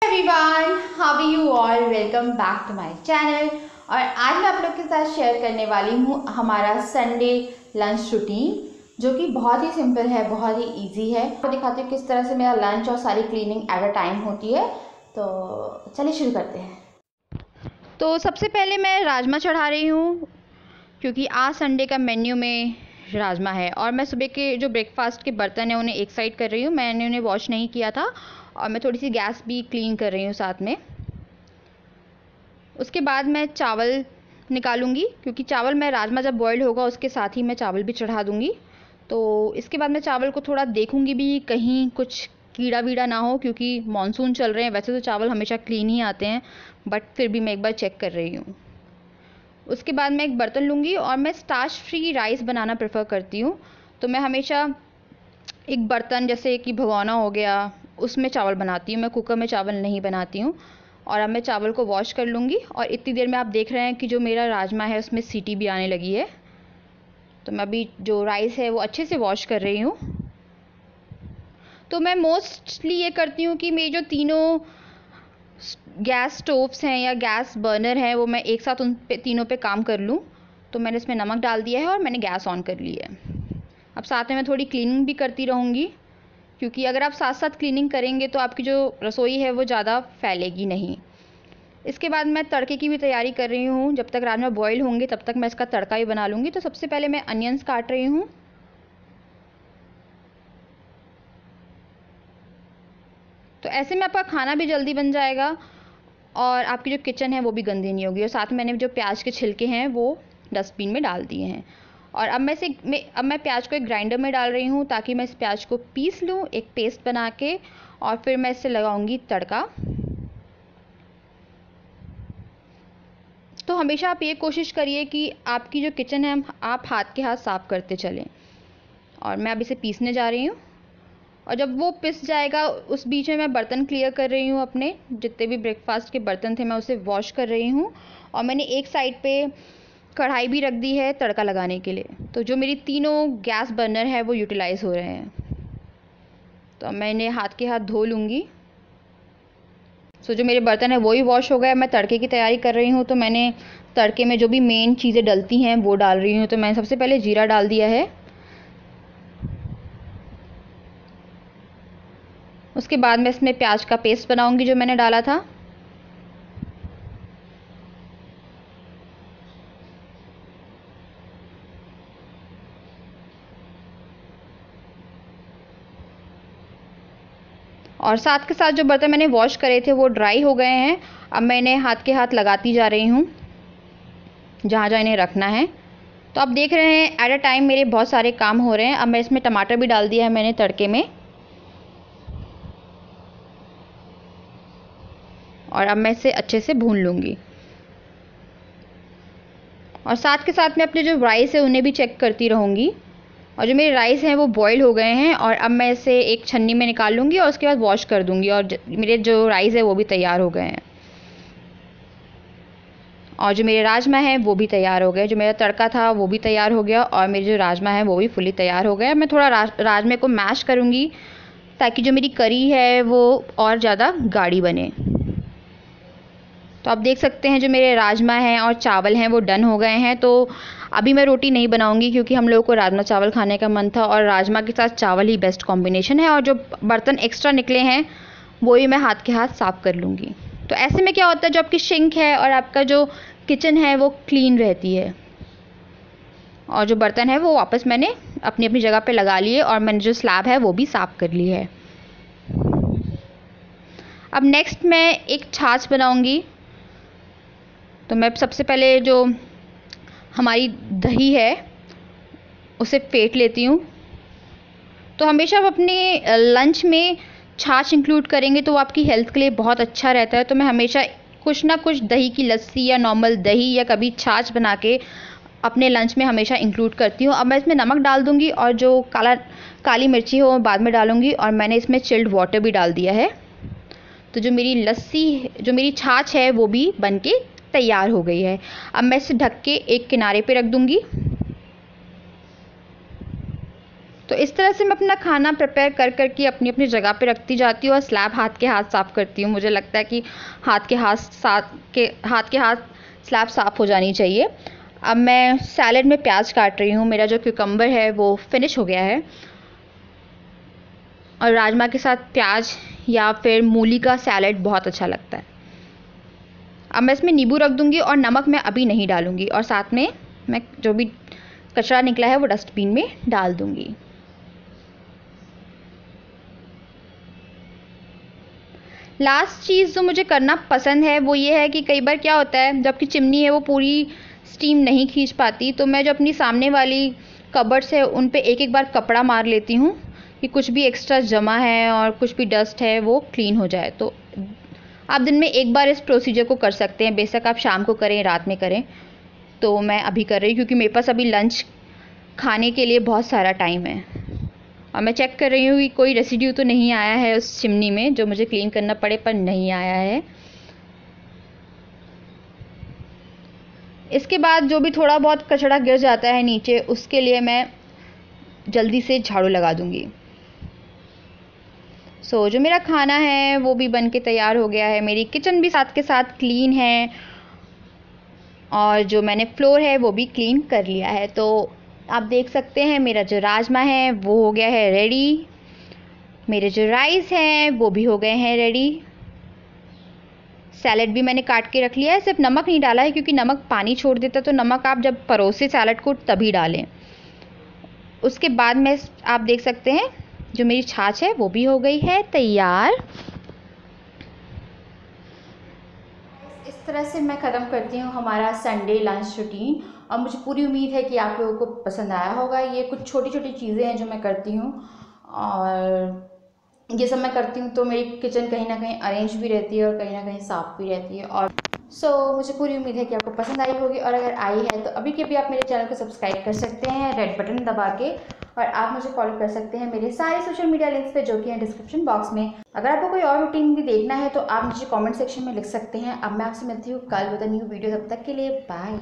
Everyone, how are you all? Welcome back to my channel. और आज मैं आप लोग के साथ शेयर करने वाली हूँ हमारा संडे लंच रूटीन, जो कि बहुत ही सिंपल है, बहुत ही इजी है। आपको दिखाती हूँ किस तरह से मेरा लंच और सारी क्लीनिंग एट अ टाइम होती है। तो चलिए शुरू करते हैं। तो सबसे पहले मैं राजमा चढ़ा रही हूँ, क्योंकि आज संडे का मेन्यू में राजमा है। और मैं सुबह के जो ब्रेकफास्ट के बर्तन हैं उन्हें एक साइड कर रही हूँ, मैंने उन्हें वॉश नहीं किया था। और मैं थोड़ी सी गैस भी क्लीन कर रही हूँ साथ में। उसके बाद मैं चावल निकालूंगी, क्योंकि चावल मैं राजमा जब बॉईल होगा उसके साथ ही मैं चावल भी चढ़ा दूंगी। तो इसके बाद मैं चावल को थोड़ा देखूंगी भी कहीं कुछ कीड़ा वीड़ा ना हो, क्योंकि मानसून चल रहे हैं। वैसे तो चावल हमेशा क्लीन ही आते हैं, बट फिर भी मैं एक बार चेक कर रही हूँ। उसके बाद मैं एक बर्तन लूँगी और मैं स्टार्च फ्री राइस बनाना प्रेफर करती हूँ। तो मैं हमेशा एक बर्तन जैसे कि भगोना हो गया, उसमें चावल बनाती हूँ। मैं कुकर में चावल नहीं बनाती हूँ। और अब मैं चावल को वॉश कर लूँगी। और इतनी देर में आप देख रहे हैं कि जो मेरा राजमा है उसमें सीटी भी आने लगी है। तो मैं अभी जो राइस है वो अच्छे से वॉश कर रही हूँ। तो मैं मोस्टली ये करती हूँ कि मेरी जो तीनों गैस स्टोव्स हैं या गैस बर्नर हैं वो मैं एक साथ उन पे तीनों पे काम कर लूँ। तो मैंने इसमें नमक डाल दिया है और मैंने गैस ऑन कर ली है। अब साथ में मैं थोड़ी क्लीनिंग भी करती रहूँगी, क्योंकि अगर आप साथ साथ क्लीनिंग करेंगे तो आपकी जो रसोई है वो ज़्यादा फैलेगी नहीं। इसके बाद मैं तड़के की भी तैयारी कर रही हूँ। जब तक राजमा बॉईल होंगे तब तक मैं इसका तड़का भी बना लूँगी। तो सबसे पहले मैं अनियंस काट रही हूँ। तो ऐसे में आपका खाना भी जल्दी बन जाएगा और आपकी जो किचन है वो भी गंदी नहीं होगी। और साथ में मैंने जो प्याज के छिलके हैं वो डस्टबिन में डाल दिए हैं। और अब मैं प्याज को एक ग्राइंडर में डाल रही हूँ, ताकि मैं इस प्याज को पीस लूँ एक पेस्ट बना के। और फिर मैं इससे लगाऊंगी तड़का। तो हमेशा आप ये कोशिश करिए कि आपकी जो किचन है आप हाथ के हाथ साफ़ करते चलें। और मैं अब इसे पीसने जा रही हूँ। और जब वो पिस जाएगा उस बीच में मैं बर्तन क्लियर कर रही हूँ। अपने जितने भी ब्रेकफास्ट के बर्तन थे मैं उसे वॉश कर रही हूँ। और मैंने एक साइड पे कढ़ाई भी रख दी है तड़का लगाने के लिए। तो जो मेरी तीनों गैस बर्नर है वो यूटिलाइज़ हो रहे हैं। तो मैं इन्हें हाथ के हाथ धो लूँगी। सो जो मेरे बर्तन है वो ही वॉश हो गए। मैं तड़के की तैयारी कर रही हूँ। तो मैंने तड़के में जो भी मेन चीज़ें डलती हैं वो डाल रही हूँ। तो मैंने सबसे पहले जीरा डाल दिया है। उसके बाद मैं इसमें प्याज का पेस्ट बनाऊंगी जो मैंने डाला था। और साथ के साथ जो बर्तन मैंने वॉश करे थे वो ड्राई हो गए हैं। अब मैं इन्हें हाथ के हाथ लगाती जा रही हूँ जहाँ जहाँ इन्हें रखना है। तो आप देख रहे हैं एट अ टाइम मेरे बहुत सारे काम हो रहे हैं। अब मैं इसमें टमाटर भी डाल दिया है मैंने तड़के में। और अब मैं इसे अच्छे से भून लूँगी। और साथ के साथ मैं अपने जो राइस है उन्हें भी चेक करती रहूँगी। और जो मेरे राइस हैं वो बॉईल हो गए हैं। और अब मैं इसे एक छन्नी में निकाल लूँगी और उसके बाद वॉश कर दूँगी। और मेरे जो राइस है वो भी तैयार हो गए हैं। और जो मेरे राजमा हैं वो भी तैयार हो गए। जो मेरा तड़का था वो भी तैयार हो गया और मेरे जो राजमा है वो भी फुली तैयार हो गए। मैं थोड़ा राजमे को मैश करूँगी, ताकि जो मेरी करी है वो और ज़्यादा गाढ़ी बने। तो आप देख सकते हैं जो मेरे राजमा हैं और चावल हैं वो डन हो गए हैं। तो अभी मैं रोटी नहीं बनाऊंगी, क्योंकि हम लोगों को राजमा चावल खाने का मन था और राजमा के साथ चावल ही बेस्ट कॉम्बिनेशन है। और जो बर्तन एक्स्ट्रा निकले हैं वो ही मैं हाथ के हाथ साफ़ कर लूँगी। तो ऐसे में क्या होता है, जो आपकी सिंक है और आपका जो किचन है वो क्लीन रहती है। और जो बर्तन है वो वापस मैंने अपनी अपनी जगह पे लगा लिए। और मैंने जो स्लैब है वो भी साफ़ कर ली है। अब नेक्स्ट मैं एक छाछ बनाऊंगी। तो मैं सबसे पहले जो हमारी दही है उसे फेंट लेती हूँ। तो हमेशा आप अपने लंच में छाछ इंक्लूड करेंगे तो वो आपकी हेल्थ के लिए बहुत अच्छा रहता है। तो मैं हमेशा कुछ ना कुछ दही की लस्सी या नॉर्मल दही या कभी छाछ बना के अपने लंच में हमेशा इंक्लूड करती हूँ। अब मैं इसमें नमक डाल दूँगी और जो काली मिर्ची है वो बाद में डालूँगी। और मैंने इसमें चिल्ड वाटर भी डाल दिया है। तो जो मेरी लस्सी, जो मेरी छाछ है वो भी बन के तैयार हो गई है। अब मैं इसे ढक के एक किनारे पे रख दूँगी। तो इस तरह से मैं अपना खाना प्रिपेयर कर करके अपनी अपनी जगह पे रखती जाती हूँ और स्लैब हाथ के हाथ साफ़ करती हूँ। मुझे लगता है कि हाथ के हाथ स्लैब साफ़ हो जानी चाहिए। अब मैं सैलेड में प्याज काट रही हूँ। मेरा जो क्यूकम्बर है वो फिनिश हो गया है और राजमा के साथ प्याज या फिर मूली का सैलेड बहुत अच्छा लगता है। अब मैं इसमें नींबू रख दूँगी और नमक मैं अभी नहीं डालूँगी और साथ में मैं जो भी कचरा निकला है वो डस्टबिन में डाल दूँगी। लास्ट चीज़ जो मुझे करना पसंद है वो ये है कि कई बार क्या होता है, जबकि चिमनी है वो पूरी स्टीम नहीं खींच पाती, तो मैं जो अपनी सामने वाली कबर्ड्स है उन पे एक एक बार कपड़ा मार लेती हूँ कि कुछ भी एक्स्ट्रा जमा है और कुछ भी डस्ट है वो क्लीन हो जाए। तो आप दिन में एक बार इस प्रोसीजर को कर सकते हैं, बेशक आप शाम को करें रात में करें। तो मैं अभी कर रही हूँ क्योंकि मेरे पास अभी लंच खाने के लिए बहुत सारा टाइम है और मैं चेक कर रही हूँ कि कोई रेसिड्यू तो नहीं आया है उस चिमनी में जो मुझे क्लीन करना पड़े, पर नहीं आया है। इसके बाद जो भी थोड़ा बहुत कचरा गिर जाता है नीचे, उसके लिए मैं जल्दी से झाड़ू लगा दूँगी। जो मेरा खाना है वो भी बन के तैयार हो गया है। मेरी किचन भी साथ के साथ क्लीन है और जो मैंने फ्लोर है वो भी क्लीन कर लिया है। तो आप देख सकते हैं मेरा जो राजमा है वो हो गया है रेडी। मेरे जो राइस हैं वो भी हो गए हैं रेडी। सैलेड भी मैंने काट के रख लिया है, सिर्फ नमक नहीं डाला है क्योंकि नमक पानी छोड़ देता है, तो नमक आप जब परोसे सैलेड को तभी डालें। उसके बाद में आप देख सकते हैं जो मेरी छाछ है वो भी हो गई है तैयार। इस तरह से मैं ख़त्म करती हूँ हमारा संडे लंच रूटीन और मुझे पूरी उम्मीद है कि आप लोगों को पसंद आया होगा। ये कुछ छोटी छोटी चीज़ें हैं जो मैं करती हूँ और ये सब मैं करती हूँ तो मेरी किचन कहीं ना कहीं अरेंज भी रहती है और कहीं ना कहीं साफ़ भी रहती है। और मुझे पूरी उम्मीद है कि आपको पसंद आई होगी और अगर आई है तो अभी के भी आप मेरे चैनल को सब्सक्राइब कर सकते हैं रेड बटन दबा के, और आप मुझे फॉलो कर सकते हैं मेरे सारे सोशल मीडिया लिंक्स पे जो कि हैं डिस्क्रिप्शन बॉक्स में। अगर आपको कोई और रूटीन भी देखना है तो आप मुझे कमेंट सेक्शन में लिख सकते हैं। अब मैं आपसे मिलती हूँ कल विद अ न्यू वीडियो, तब तक के लिए बाय।